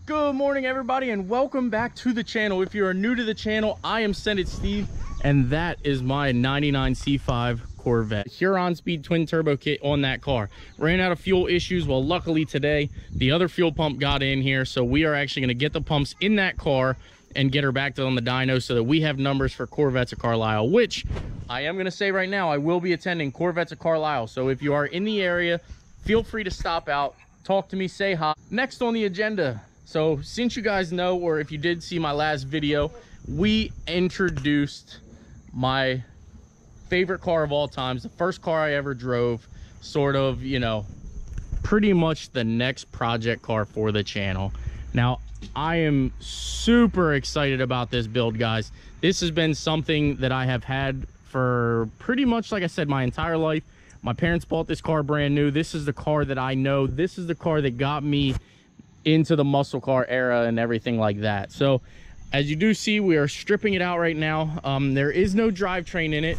Good morning, everybody, and welcome back to the channel. If you are new to the channel, I am Send Steve, and that is my 99 C5 Corvette. Huron Speed twin turbo kit on that car. Ran out of fuel issues. Well, luckily today, the other fuel pump got in here, so we are actually going to get the pumps in that car and get her back on the dyno so that we have numbers for Corvettes of Carlisle, which I am going to say right now, I will be attending Corvettes of Carlisle. So if you are in the area, feel free to stop out, talk to me, say hi. Next on the agenda, so since you guys know, or if you did see my last video, we introduced my favorite car of all times, the first car I ever drove, sort of, you know, pretty much the next project car for the channel. Now, I am super excited about this build, guys. This has been something that I have had for pretty much, like I said, my entire life. My parents bought this car brand new. This is the car that I know. This is the car that got me into the muscle car era and everything like that. So as you do see, we are stripping it out right now. There is no drivetrain in it.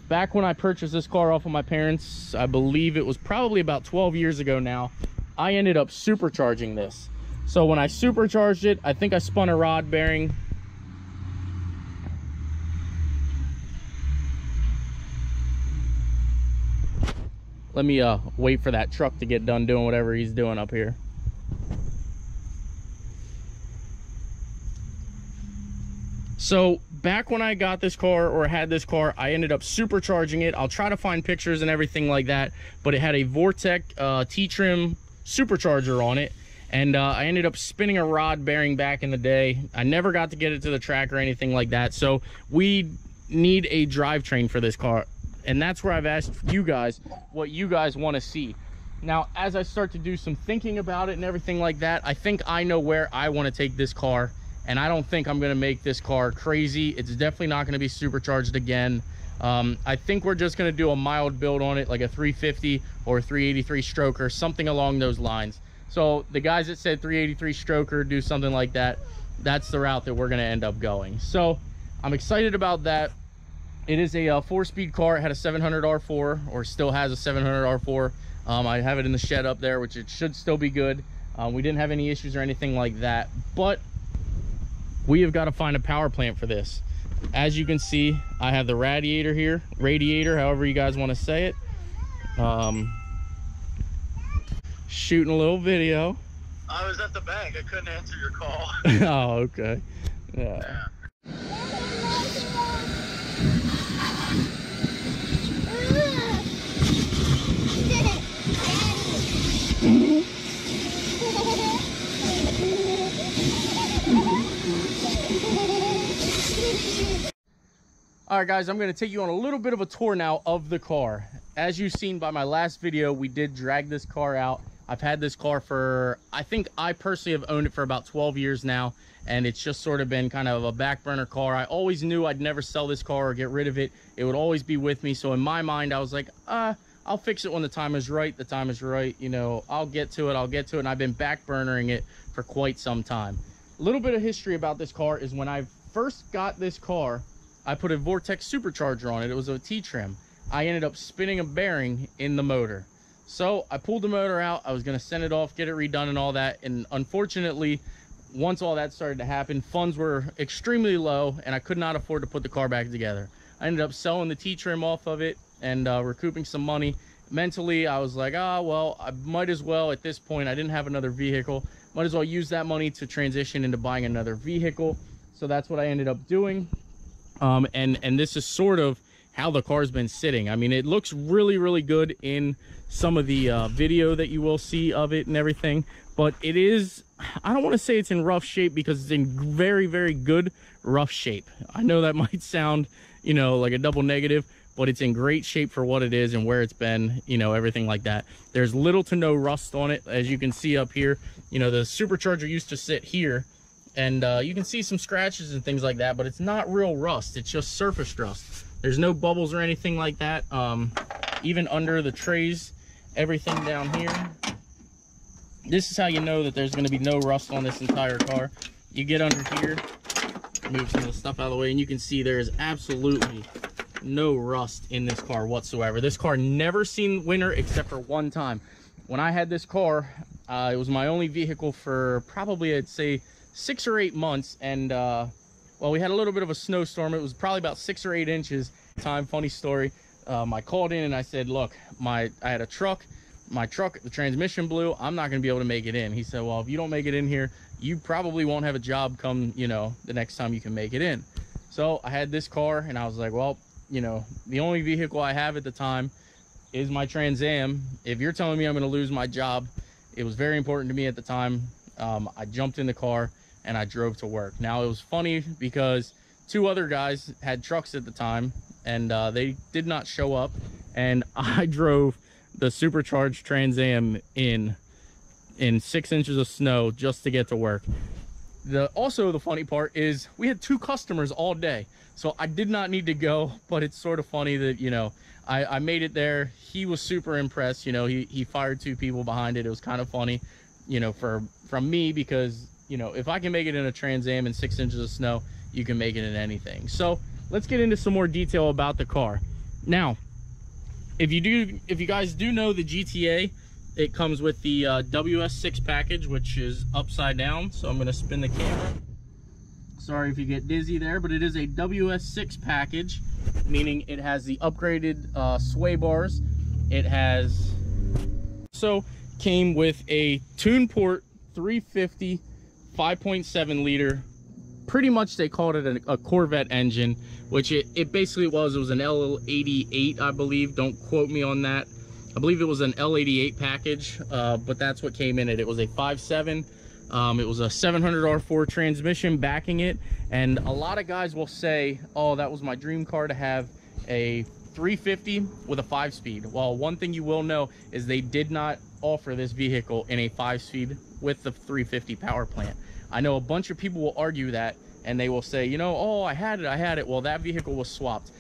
Back when I purchased this car off of my parents, I believe it was probably about 12 years ago now, I ended up supercharging this. So when I supercharged it, I think I spun a rod bearing. Let me wait for that truck to get done doing whatever he's doing up here. So back when I got this car, or had this car, I ended up supercharging it. I'll try to find pictures and everything like that, but it had a Vortec T-trim supercharger on it. And I ended up spinning a rod bearing back in the day. I never got to get it to the track or anything like that. So we need a drivetrain for this car. And that's where I've asked you guys what you guys want to see. Now, as I start to do some thinking about it and everything like that, I think I know where I want to take this car. And I don't think I'm going to make this car crazy. It's definitely not going to be supercharged again. I think we're just going to do a mild build on it, like a 350 or 383 stroker, something along those lines. So the guys that said 383 stroker, do something like that, that's the route that we're going to end up going. So I'm excited about that. It is a 4-speed car. It had a 700 R4, or still has a 700 R4. I have it in the shed up there, which it should still be good. We didn't have any issues or anything like that, but we have got to find a power plant for this. As you can see, I have the radiator here, however you guys want to say it. Shooting a little video. I was at the bank. I couldn't answer your call. Oh, okay. Yeah. All right, guys, I'm going to take you on a little bit of a tour now of the car. As you've seen by my last video, we did drag this car out. I've had this car for, I think I personally have owned it for about 12 years now, and it's just sort of been kind of a back burner car. I always knew I'd never sell this car or get rid of it. It would always be with me. So in my mind, I was like, I'll fix it when the time is right. The time is right. You know, I'll get to it. And I've been back burnering it for quite some time. A little bit of history about this car is when I first got this car, I put a Vortec supercharger on it. It was a T-trim. I ended up spinning a bearing in the motor. So I pulled the motor out. I was going to send it off, get it redone and all that. And unfortunately, once all that started to happen, funds were extremely low and I could not afford to put the car back together. I ended up selling the T-trim off of it and recouping some money. Mentally, I was like, well, I might as well at this point. I didn't have another vehicle. Might as well use that money to transition into buying another vehicle. So that's what I ended up doing. And this is sort of how the car's been sitting. I mean, it looks really, really good in some of the video that you will see of it and everything, but it is, I don't want to say it's in rough shape because it's in very, very good rough shape. I know that might sound, you know, like a double negative, but it's in great shape for what it is and where it's been, you know, everything like that. There's little to no rust on it. As you can see up here, you know, the supercharger used to sit here. And you can see some scratches and things like that, but it's not real rust. It's just surface rust. There's no bubbles or anything like that. Even under the trays, everything down here. This is how you know that there's going to be no rust on this entire car. You get under here, move some of the stuff out of the way, and you can see there is absolutely no rust in this car whatsoever. This car never seen winter except for one time. When I had this car, It was my only vehicle for probably, I'd say, 6 or 8 months. And well, we had a little bit of a snowstorm. It was probably about 6 or 8 inches. Funny story. I called in and I said, look, I had a truck. My truck, the transmission blew. I'm not going to be able to make it in. He said, well, if you don't make it in here, you probably won't have a job come, you know, the next time you can make it in. So I had this car and I was like, well, you know, the only vehicle I have at the time is my Trans Am. If you're telling me I'm going to lose my job, it was very important to me at the time. I jumped in the car and I drove to work. Now, it was funny because 2 other guys had trucks at the time and they did not show up. And I drove the supercharged Trans Am in 6 inches of snow just to get to work. Also, the funny part is we had 2 customers all day, so I did not need to go. But it's sort of funny that, you know, I made it there. He was super impressed. You know, he fired 2 people behind it. It was kind of funny, you know, from me, because, you know, if I can make it in a Trans Am in 6 inches of snow, you can make it in anything. So let's get into some more detail about the car. Now, if you guys do know the GTA, it comes with the WS6 package, which is upside down. So I'm going to spin the camera. Sorry if you get dizzy there, but it is a WS6 package, meaning it has the upgraded sway bars. It has came with a TunePort 350 5.7 liter. Pretty much they called it a Corvette engine, which it basically was. It was an L88, I believe. Don't quote me on that. I believe it was an L88 package, but that's what came in it. It was a 5.7. It was a 700 R4 transmission backing it. And a lot of guys will say, oh, that was my dream car to have a 350 with a 5-speed. Well, one thing you will know is they did not offer this vehicle in a 5-speed with the 350 power plant. I know a bunch of people will argue that, and they will say, you know, oh, I had it. Well, that vehicle was swapped.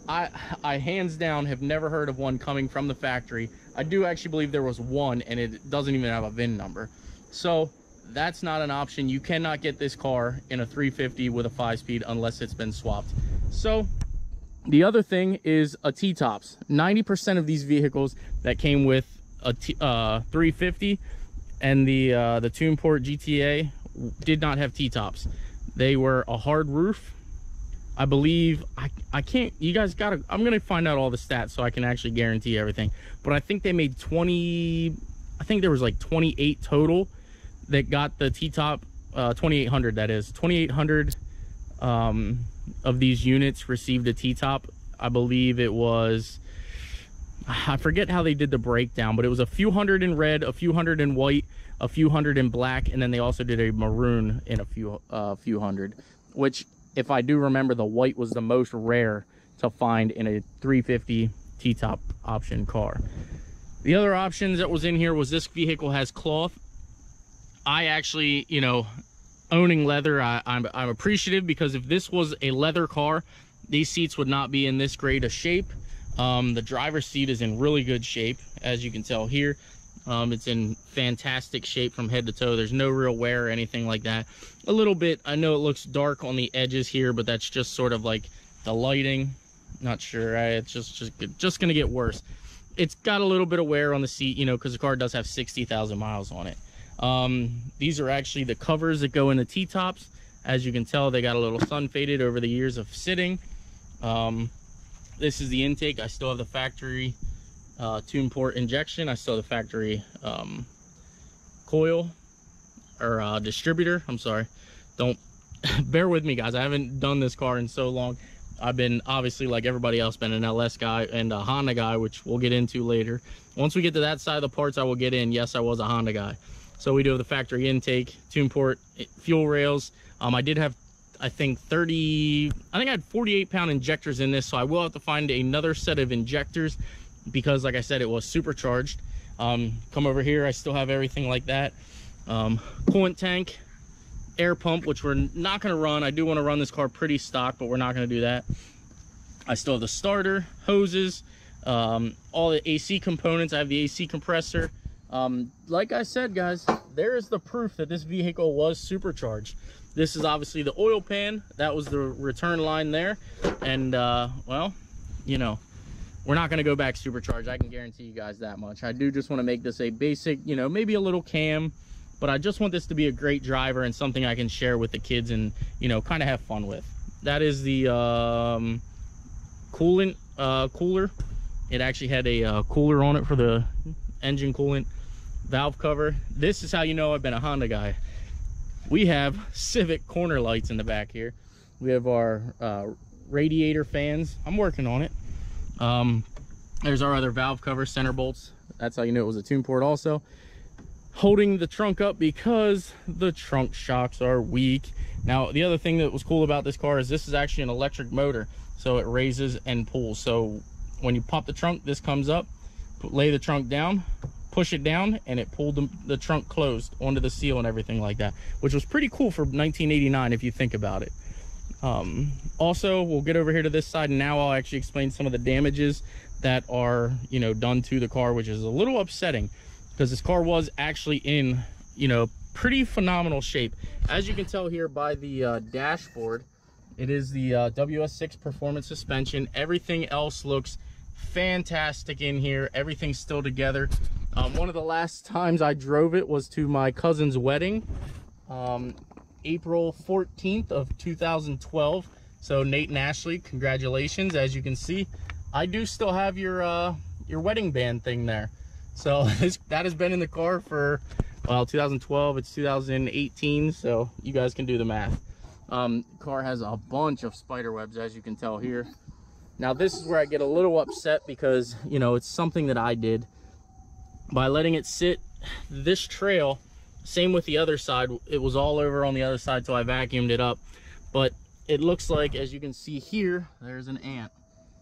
I hands down have never heard of one coming from the factory. I do actually believe there was one, and it doesn't even have a VIN number. So that's not an option. You cannot get this car in a 350 with a 5-speed unless it's been swapped. So the other thing is a T-tops. 90% of these vehicles that came with a 350 and the TunePort GTA did not have T-tops. They were a hard roof. I believe, I can't, you guys gotta, I'm gonna find out all the stats so I can actually guarantee everything. But I think they made 20, I think there was like 28 total that got the T-top, 2,800 that is. 2,800 of these units received a T-top. I believe it was, I forget how they did the breakdown, but it was a few hundred in red, a few hundred in white, a few hundred in black, and then they also did a maroon in a few hundred, which, if I do remember, the white was the most rare to find in a 350 T-top option car. The other options that was in here was this vehicle has cloth. I actually, you know, owning leather, I'm appreciative, because if this was a leather car, these seats would not be in this great a shape. The driver's seat is in really good shape, as you can tell here. It's in fantastic shape from head to toe. There's no real wear or anything like that. A little bit, I know it looks dark on the edges here, but that's just sort of like the lighting. Not sure, right? It's just gonna get worse. It's got a little bit of wear on the seat, you know, because the car does have 60,000 miles on it. These are actually the covers that go in the T-tops. As you can tell, they got a little sun faded over the years of sitting. This is the intake. I still have the factory TunePort injection. I still have the factory coil or distributor. I'm sorry, don't bear with me, guys. I haven't done this car in so long. I've been, obviously, like everybody else, been an LS guy and a Honda guy, which we'll get into later. Once we get to that side of the parts, I will get in. Yes, I was a Honda guy. So we do have the factory intake, TunePort fuel rails. I did have, I think I had 48-pound injectors in this, so I will have to find another set of injectors, because like I said, it was supercharged. Come over here, I still have everything like that. Coolant tank, air pump, which we're not going to run. I do want to run this car pretty stock, but we're not going to do that. I still have the starter, hoses, all the AC components. I have the AC compressor. Like I said, guys, there is the proof that this vehicle was supercharged. This is obviously the oil pan. That was the return line there. And well, you know, we're not going to go back supercharged. I can guarantee you guys that much. I do just want to make this a basic, you know, maybe a little cam, but I just want this to be a great driver and something I can share with the kids and, you know, kind of have fun with. That is the coolant cooler. It actually had a cooler on it for the engine coolant valve cover. This is how you know I've been a Honda guy. We have Civic corner lights in the back here. We have our radiator fans. I'm working on it. There's our other valve cover, center bolts. That's how you know it was a tune port also. Holding the trunk up because the trunk shocks are weak. Now, the other thing that was cool about this car is this is actually an electric motor, so it raises and pulls. So when you pop the trunk, this comes up, lay the trunk down, push it down, and it pulled the trunk closed onto the seal and everything like that, which was pretty cool for 1989 if you think about it. Also, we'll get over here to this side, and now I'll actually explain some of the damages that are, you know, done to the car, which is a little upsetting because this car was actually in, you know, pretty phenomenal shape. As you can tell here by the dashboard, it is the WS6 performance suspension. Everything else looks fantastic in here. Everything's still together. One of the last times I drove it was to my cousin's wedding, April 14th of 2012. So Nate and Ashley, congratulations. As you can see, I do still have your wedding band thing there. So that has been in the car for, well, 2012, it's 2018, so you guys can do the math. Car has a bunch of spider webs, as you can tell here. Now this is where I get a little upset because, you know, it's something that I did by letting it sit this trail. Same with the other side, it was all over on the other side till I vacuumed it up. But it looks like, as you can see here, there's an ant.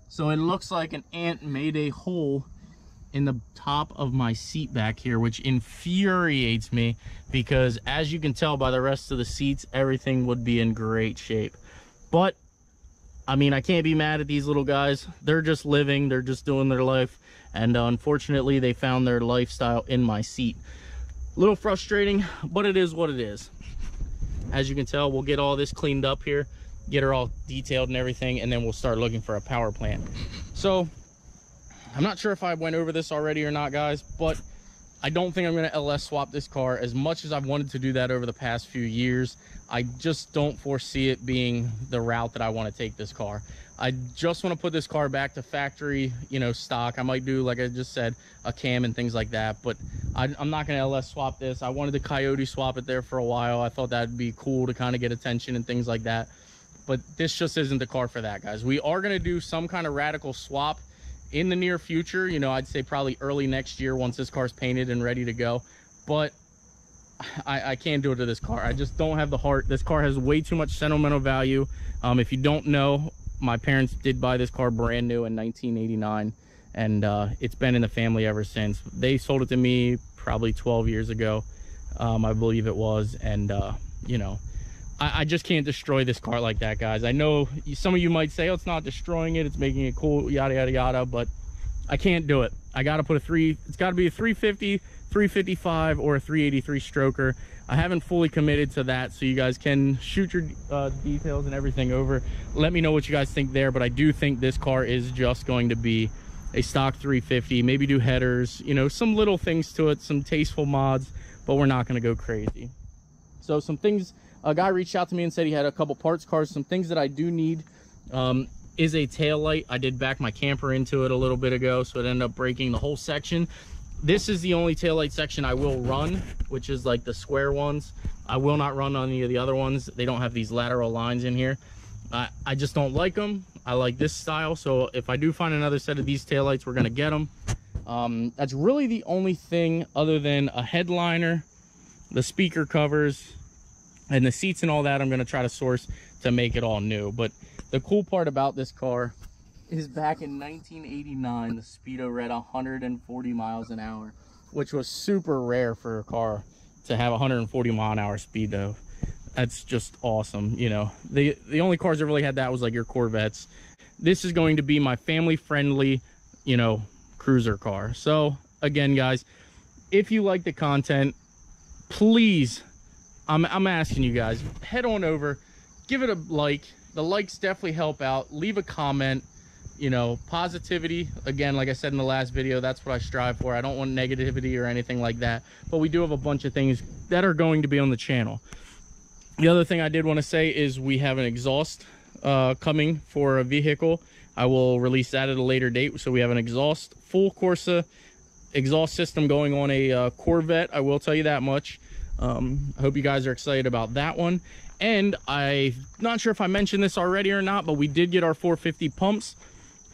So it looks like an ant made a hole in the top of my seat back here, which infuriates me because, as you can tell by the rest of the seats, everything would be in great shape. But I mean, I can't be mad at these little guys. They're just living, they're just doing their life, and unfortunately they found their lifestyle in my seat. A little frustrating, but it is what it is. As you can tell, we'll get all this cleaned up here, get her all detailed and everything, and then we'll start looking for a power plant. So I'm not sure if I went over this already or not, guys, but I don't think I'm going to LS swap this car. As much as I've wanted to do that over the past few years, I just don't foresee it being the route that I want to take this car. I just want to put this car back to factory, you know, stock. I might do, like I just said, a cam and things like that, but I'm not going to LS swap this. I wanted to Coyote swap it there for a while. I thought that'd be cool to kind of get attention and things like that, but this just isn't the car for that, guys. We are going to do some kind of radical swap in the near future, you know, I'd say probably early next year once this car's painted and ready to go. But I can't do it to this car. I just don't have the heart. This car has way too much sentimental value. If you don't know, my parents did buy this car brand new in 1989, and it's been in the family ever since. They sold it to me probably 12 years ago, I believe it was, and you know, I just can't destroy this car like that, guys. I know some of you might say, oh, it's not destroying it, it's making it cool, yada yada yada, but I can't do it. I gotta put it's gotta be a 350, 355, or a 383 stroker. I haven't fully committed to that, so you guys can shoot your details and everything over. Let me know what you guys think there, but I do think this car is just going to be a stock 350, maybe do headers, you know, some little things to it, some tasteful mods, but we're not gonna go crazy. So some things, a guy reached out to me and said he had a couple parts cars. Some things that I do need is a tail light. I did back my camper into it a little bit ago, so it ended up breaking the whole section. This is the only taillight section I will run, which is like the square ones. I will not run on any of the other ones. They don't have these lateral lines in here. I just don't like them. I like this style, so if I do find another set of these taillights, we're gonna get them. That's really the only thing other than a headliner, the speaker covers, and the seats and all that I'm going to try to source to make it all new. But the cool part about this car is back in 1989, the speedo read 140 miles an hour, which was super rare for a car to have 140 mile an hour speedo. That's just awesome. You know, the only cars that really had that was like your Corvettes. This is going to be my family friendly, you know, cruiser car. So again, guys, if you like the content, please, I'm asking you guys, head on over, give it a like. The likes definitely help out. Leave a comment, you know, positivity. Again, like I said in the last video, that's what I strive for. I don't want negativity or anything like that, but we do have a bunch of things that are going to be on the channel. The other thing I did want to say is we have an exhaust coming for a vehicle. I will release that at a later date. So we have an exhaust, full Corsa exhaust system going on a Corvette. I will tell you that much. I hope you guys are excited about that one. And I'm not sure if I mentioned this already or not, but we did get our 450 pumps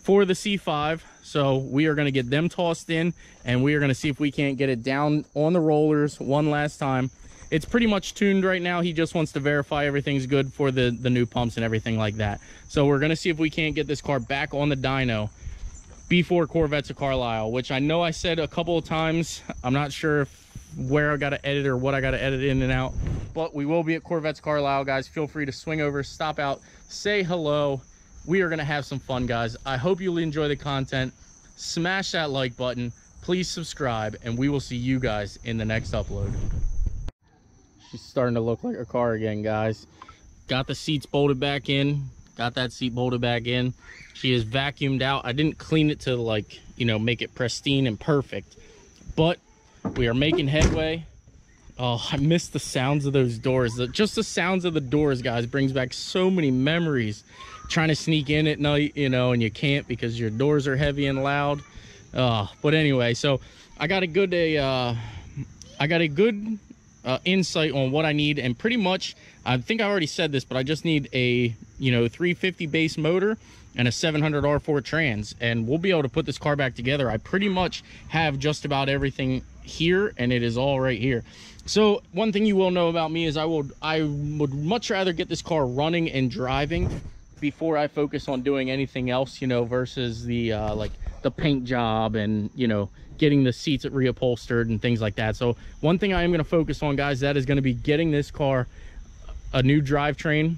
for the C5. So we are going to get them tossed in, and we are going to see if we can't get it down on the rollers one last time. It's pretty much tuned right now. He just wants to verify everything's good for the new pumps and everything like that. So we're going to see if we can't get this car back on the dyno before Corvettes of Carlisle, which I know I said a couple of times. I'm not sure where I got to edit or what I got to edit in and out, but we will be at Corvettes Carlisle, guys. Feel free to swing over, stop out, say hello. We are going to have some fun, guys. I hope you'll enjoy the content. Smash that like button. Please subscribe, and we will see you guys in the next upload. She's starting to look like a car again, guys. Got the seats bolted back in. Got that seat bolted back in. She is vacuumed out. I didn't clean it to, like, you know, make it pristine and perfect, but we are making headway. Oh, I miss the sounds of those doors. Just the sounds of the doors, guys, brings back so many memories. Trying to sneak in at night, you know, and you can't because your doors are heavy and loud. But anyway, so I got a good insight on what I need, and pretty much I think I already said this, but I just need a, you know, 350 base motor and a 700 R4 trans, and we'll be able to put this car back together. I pretty much have just about everything here, and it is all right here. So one thing you will know about me is I would much rather get this car running and driving before I focus on doing anything else, you know, versus the like the paint job and, you know, getting the seats reupholstered and things like that. So one thing I am going to focus on, guys, that is going to be getting this car a new drivetrain,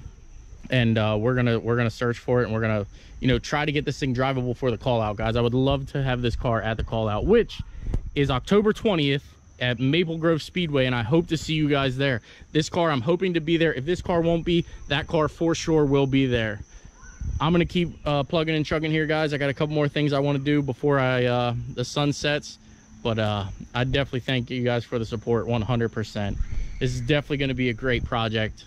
and we're gonna search for it, and we're gonna, you know, try to get this thing drivable for the call out, guys. I would love to have this car at the call out, which is October 20th at Maple Grove Speedway, and I hope to see you guys there. This car, I'm hoping to be there. If this car won't be, that car for sure will be there. I'm gonna keep plugging and chugging here, guys. I got a couple more things I want to do before the sun sets, but I definitely thank you guys for the support 100%. This is definitely going to be a great project.